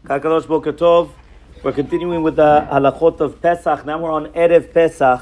Kakadosh Boker Tov. We're continuing with the halachot of Pesach. Now we're on Erev Pesach.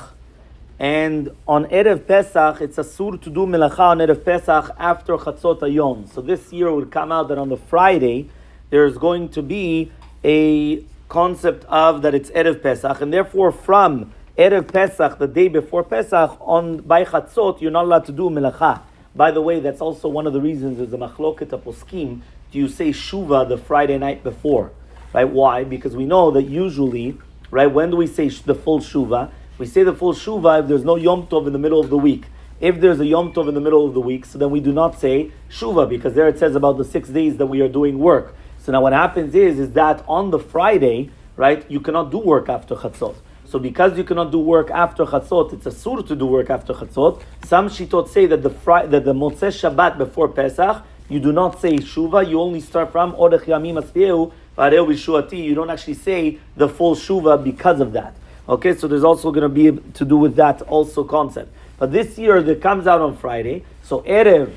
And on Erev Pesach, it's asur to do melacha on Erev Pesach after Chatzot Hayom. So this year it would come out that on the Friday, there's going to be a concept of that it's Erev Pesach. And therefore from Erev Pesach, the day before Pesach, by Chatzot, you're not allowed to do melacha. By the way, that's also one of the reasons there's a machloket poskim. Do you say Shuva the Friday night before? Right? Why? Because we know that usually, right, when do we say the full Shuva? We say the full Shuva if there's no Yom Tov in the middle of the week. If there's a Yom Tov in the middle of the week, so then we do not say Shuva, because there it says about the 6 days that we are doing work. So now what happens is that on the Friday, right, you cannot do work after Chatzot. So because you cannot do work after Chatzot, it's asur to do work after Chatzot. Some shitot say that the Motzei Shabbat before Pesach, you do not say Shuva, you only start from Orech Yamim Asvieu, Vareu Vishuati. You don't actually say the full Shuva because of that. Okay, so there's also going to be to do with that also concept. But this year, that comes out on Friday, so Erev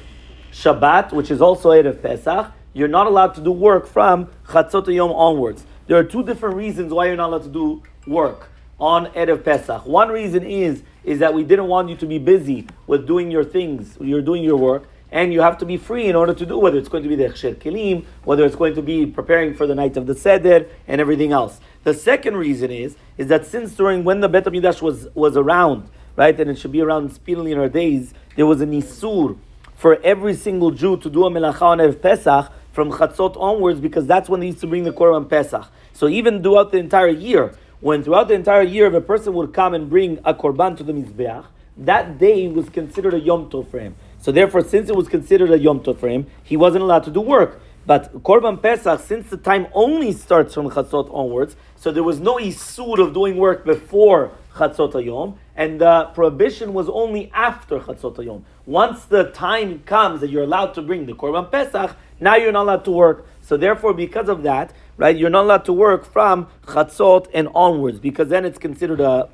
Shabbat, which is also Erev Pesach, you're not allowed to do work from Chatzot Hayom onwards. There are two different reasons why you're not allowed to do work on Erev Pesach. One reason is that we didn't want you to be busy with doing your things, you're doing your work, and you have to be free in order to do, whether it's going to be the Echsher Kelim, whether it's going to be preparing for the night of the Seder, and everything else. The second reason is that since during when the Bet HaMikdash was around, right, and it should be around speedily in our days, there was an Isur for every single Jew to do a Melacha on Erev Pesach from Chatzot onwards, because that's when they used to bring the Korban Pesach. So even throughout the entire year, if a person would come and bring a Korban to the Mizbeach, that day was considered a Yom Tov for him. So therefore, since it was considered a Yom Tov for him, he wasn't allowed to do work. But Korban Pesach, since the time only starts from Chatzot onwards, so there was no isur of doing work before Chatzot Hayom, and the prohibition was only after Chatzot Hayom. Once the time comes that you're allowed to bring the Korban Pesach, now you're not allowed to work. So therefore, because of that, right, you're not allowed to work from Chatzot and onwards, because then it's considered a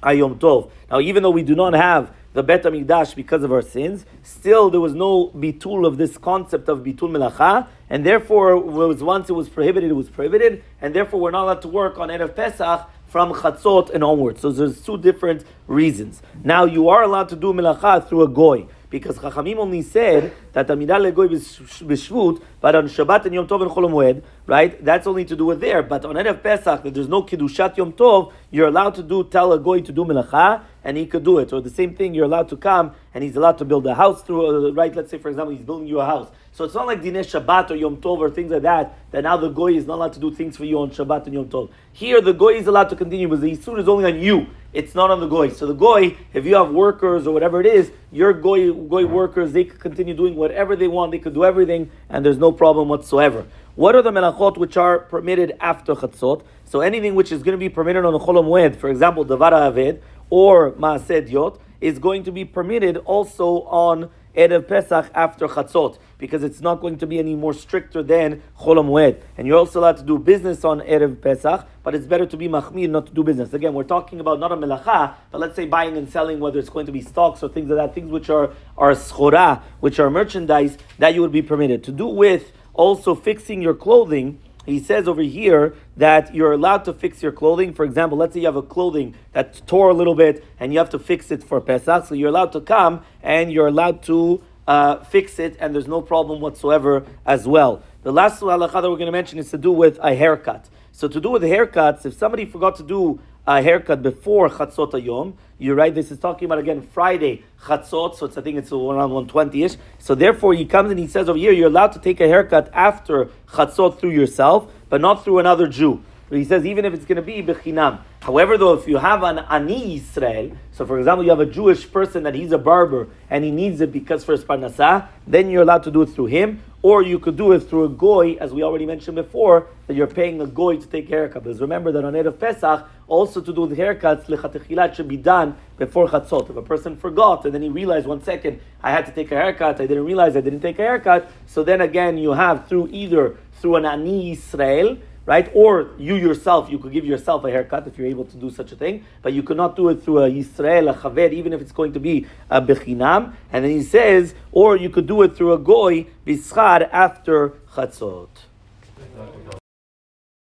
Yom Tov. Now, even though we do not have the Bet HaMikdash because of our sins, still there was no bitul of this concept of bitul melacha, and therefore once it was prohibited, and therefore we're not allowed to work on Erev Pesach from Chatzot and onwards. So there's two different reasons. Now you are allowed to do melacha through a goy, because Chachamim only said that Amidah legoy b'shvut, but on Shabbat and Yom Tov and Chol Hamoed, right? That's only to do with there. But on Erev Pesach, that there's no Kiddushat Yom Tov, you're allowed to tell a goy to do melacha, and he could do it. Or the same thing, you're allowed to come, and he's allowed to build a house through, right? Let's say, for example, he's building you a house. So it's not like Dinei Shabbat or Yom Tov or things like that now the goy is not allowed to do things for you on Shabbat and Yom Tov. Here, the goy is allowed to continue, but the Yisur is only on you. It's not on the goy. So the goy, if you have workers or whatever it is, your goy workers, they could continue doing whatever they want. They could do everything, and there's no problem whatsoever. What are the melachot which are permitted after Chatzot? So anything which is going to be permitted on the Chol Hamoed, for example, Davar HaAved or Maaseh Diot, is going to be permitted also on Erev Pesach after Chatzot, because it's not going to be any more stricter than Chol Hamoed. And you're also allowed to do business on Erev Pesach, but it's better to be machmir, not to do business. Again, we're talking about not a melacha, but let's say buying and selling, whether it's going to be stocks or things like that, things which are schora, which are merchandise, that you would be permitted. To do with also fixing your clothing, he says over here that you're allowed to fix your clothing. For example, let's say you have a clothing that tore a little bit and you have to fix it for Pesach. So you're allowed to come and you're allowed to fix it, and there's no problem whatsoever as well. The last halakha that we're going to mention is to do with a haircut. So to do with haircuts, if somebody forgot to do a haircut before Chatzot Hayom, you're right, this is talking about, again, Friday, Chatzot, so I think it's around 120-ish. So therefore, he comes and he says over here, you're allowed to take a haircut after Chatzot through yourself, but not through another Jew. But he says, even if it's going to be bechinam. However, though, if you have an ani Yisrael, so for example, you have a Jewish person that he's a barber and he needs it because for his parnasah, then you're allowed to do it through him, or you could do it through a goy, as we already mentioned before, that you're paying a goy to take a haircut. Because remember that on Erev Pesach, also to do with haircuts, lechatechila should be done before Chatzot. If a person forgot and then he realized 1 second, I had to take a haircut, I didn't realize I didn't take a haircut, so then again you have either through an ani Yisrael, right? Or you yourself, you could give yourself a haircut if you're able to do such a thing, but you could not do it through a Yisrael, a Chaver, even if it's going to be a Bechinam. And then he says, or you could do it through a Goy, Bischar, after Chatzot.